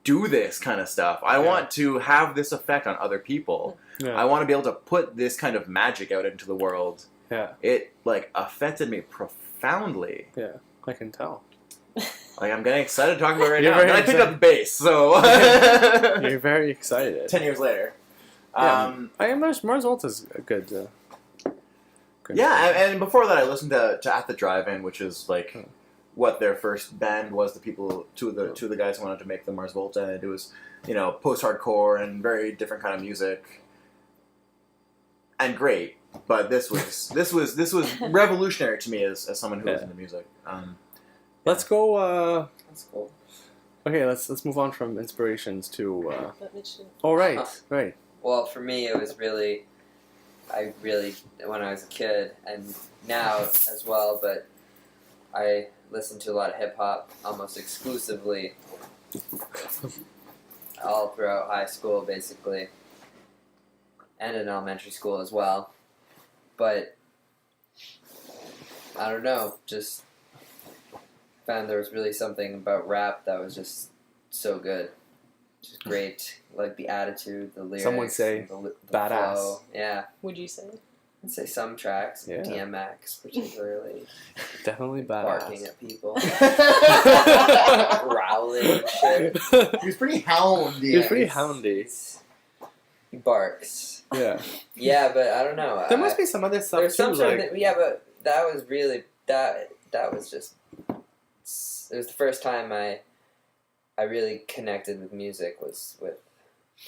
do this kind of stuff. I Yeah. want to have this effect on other people. Yeah. I want to be able to put this kind of magic out into the world. Yeah. It like affected me profoundly. Yeah. I can tell. Like, I'm getting excited talking about it right You're now. very And I picked up the bass, so You're very excited. 10 years later. Yeah. I am Mars Volta's a good... good Yeah, and before that, I listened to At the Drive-In, which is like what their first band was. The people, two of the guys who wanted to make the Mars Volta, and it was, you know, post-hardcore and very different kind of music, and great. But this was revolutionary to me as someone who was into music. Let's go. That's cool. Okay, let's move on from inspirations to. Let me show- Oh right, right. Well, for me, it was really, when I was a kid, and now as well, but I listened to a lot of hip hop almost exclusively all throughout high school, basically, and in elementary school as well. But I don't know, just found there was really something about rap that was just so good. Just great, like the attitude, the lyrics. Some would say the badass. flow. Yeah, Would you say? I'd say some tracks, Yeah. DMX particularly, Definitely barking badass. at people, growling and shit. He was pretty houndy. He was pretty houndy. He barks. Yeah. Yeah, but I don't know. There must be some other stuff There's too. some sort Like, of yeah, but that was really that was just. It was the first time I really connected with music was with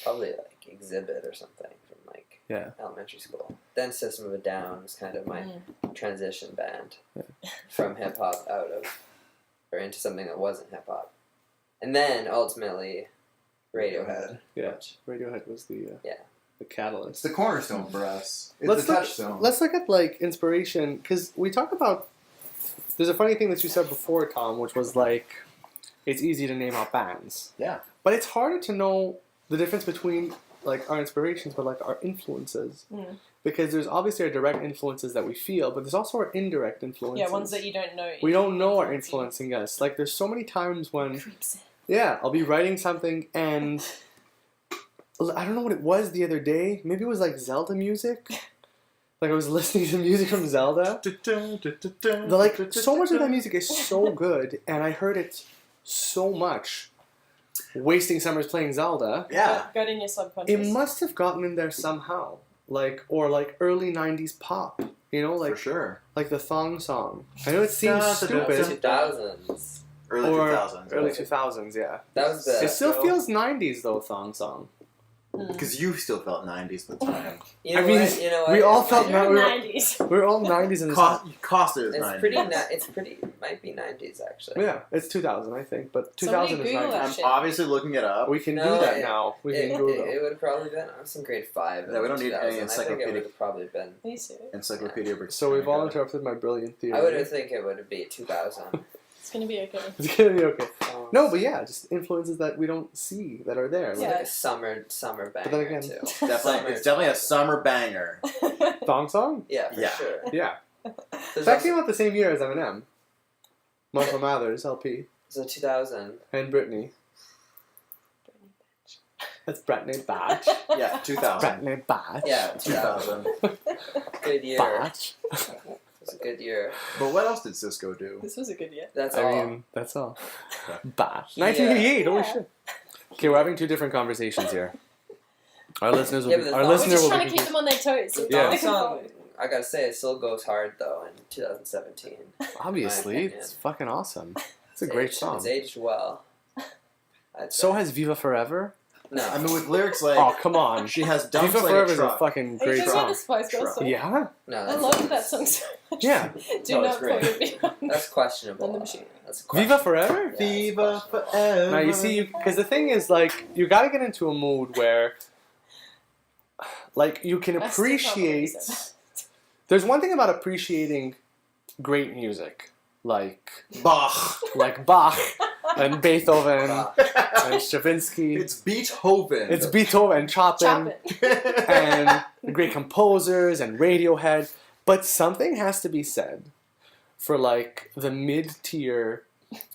probably like Exhibit or something from like yeah. elementary school. Then System of a Down was kind of my transition band Yeah. from hip hop out of or into something that wasn't hip hop, and then ultimately Radiohead. Yeah. which- Radiohead was the Yeah. the catalyst. It's the cornerstone for us. It's Let's the look- touchstone. Let's look at like inspiration because we talk about. There's a funny thing that you said before, Tom, which was like, it's easy to name out bands. Yeah. But it's harder to know the difference between like our inspirations, but like our influences. Mm. Because there's obviously our direct influences that we feel, but there's also our indirect influences. Yeah, ones that you don't know. we don't know are influencing influencing us. Like there's so many times when, you. Creeps in. yeah, I'll be writing something and I don't know what it was the other day. Maybe it was like Zelda music. Like I was listening to music from Zelda. Like so much of that music is so good, and I heard it so much. Wasting summers playing Zelda. Yeah. Got in your subconscious. It must have gotten in there somehow. Like or like early '90s pop. You know, like For sure. like the Thong song. I know it seems stupid. 2000s. Early Or 2000s. early 2000s, yeah. That was the. It still feels 90s though, Thong song. Because you still felt 90s at the time. You know I mean, what? You know what? we all It felt might- You're we were- 90s. We're all 90s in this. Costa is It's 90s. pretty. It's pretty. Might be 90s actually. Yeah, it's 2000, I think, but Somebody 2000 is Google 90s. that I'm shit. obviously looking it up. We can No, do that it- now. We It, can Google. it would have probably been. I was in grade 5. Yeah, we don't in need any 2000. I think it encyclopedia. would have probably been. Are you serious? Encyclopedia Britannica. So we've all interrupted my brilliant theory. I would think it would be 2000. It's gonna be okay. It's gonna be okay. No, but yeah, just influences that we don't see that are there. It's Like like a summer banger then again- too. It's definitely a summer banger. Thong song? Yeah, for Yeah. sure. Yeah. There's That also, came out the same year as Eminem. Marshall Mathers, LP, so 2000. and Britney. That's Britney Batch. Yeah, 2000. Britney Batch. Yeah, 2000. good year. Batch. It was a good year. But what else did Cisco do? This was a good year. That's I all. mean, that's all. Batch. 1988. Holy shit. Okay, we're having two different conversations here. Our listeners will Yeah, be, but our the We're listener just will trying be to keep them on their toes. So Yeah. they The can song, follow. I gotta say, it still goes hard though in 2017. obviously, my opinion. it's fucking awesome. It's a great song. It's aged well. So has Viva Forever. No. I mean, with lyrics like, Oh, come on. she has dumps Viva like Forever a is a truck. fucking Are you great talking about the song. Spice Girls Truck. song? Yeah. No, I that's, love that song so much. Yeah. Do No, not it's great. quote me on that's questionable. On the machine. That's Viva Forever? Yeah, it's Viva questionable. forever. Now, you see, because the thing is, like, you gotta get into a mood where, like, you can I still can't believe you appreciate. said that. There's one thing about appreciating great music, like Bach. Bach and Beethoven Wow. and Stravinsky. It's Beethoven. It's Beethoven and Chopin Chop and the great composers and Radiohead. But something has to be said for like the mid-tier,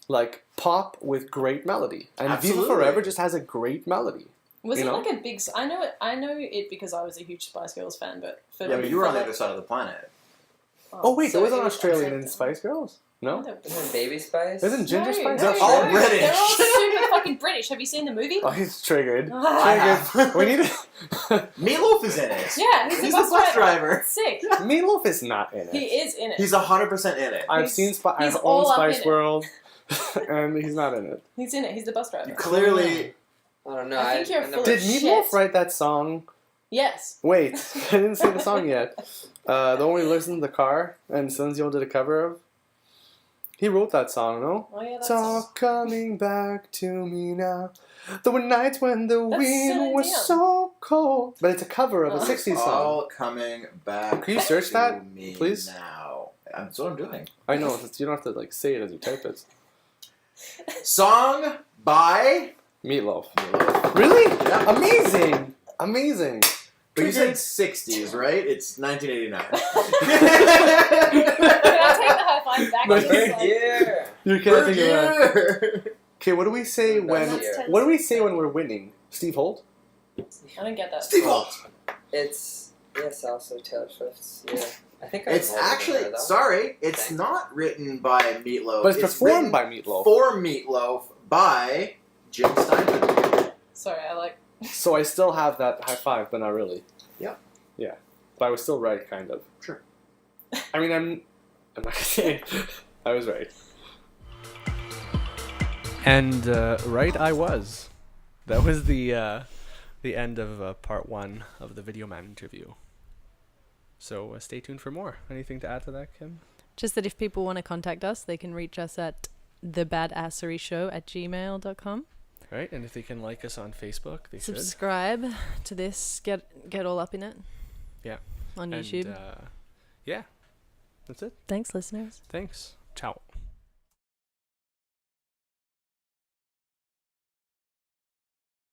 like pop with great melody. And Absolutely. Viva Forever just has a great melody. Was You it know? like a big? I know it. I know it because I was a huge Spice Girls fan. But for Yeah, but you were for on the like- other side of the planet. Oh wait, so there was it an Australian in accepted. Spice Girls? No? Isn't Baby Spice? Isn't Ginger Spice? They're all British. They're all super fucking British. Have you seen the movie? Oh, he's triggered. Ah. Triggered. We need to... Meatloaf is in it. Yeah, He's the bus driver. Sick. Meatloaf is not in He it. is in it. He's 100% in it. I've he's- seen he's I've all owned up in Spice it. World, and he's not in it. He's in it. He's the bus driver. You clearly. I don't know. I think you're never- full Did of Meatloaf shit. write that song? Yes. Wait, I didn't say the song yet. The one we listened in the car, and Sunzio did a cover of. He wrote that song, no? Oh yeah, that's. It's all coming back to me now. There were nights when the That's wind Celine was Dion. so cold. But it's a cover of a Oh. 60s song. All coming back. Can you search to that, me please? Now. That's what I'm doing. I know, you don't have to like say it as you type it. Song by. Meatloaf. Really? Yeah. Amazing! Amazing! But you said 60s, right? It's 1989. Can I take the high five back? No, to this, Good like- year. You can't Good think of that. year. Okay, what do we say when? That's ten What do we say cents. when we're winning? Steve Holt. I don't get that. Steve Holt. It's also Taylor Swift's year. I think I It's know the winner, actually, though. sorry, it's Thanks. not written by Meatloaf. But it's performed written by Meatloaf. For Meatloaf by Jim Steinman. Sorry, I like. So I still have that high five, but not really. Yeah. Yeah, but I was still right, kind of. Sure. I mean, I'm not gonna say I was right. And right, I was. That was the end of part 1 of the Videoman interview. So stay tuned for more. Anything to add to that, Kim? Just that if people want to contact us, they can reach us at thebadassery@gmail.com. Right, and if they can like us on Facebook, they should. Subscribe to this. Get all up in it. Yeah. On And, YouTube. yeah, that's it. Thanks, listeners. Thanks. Ciao.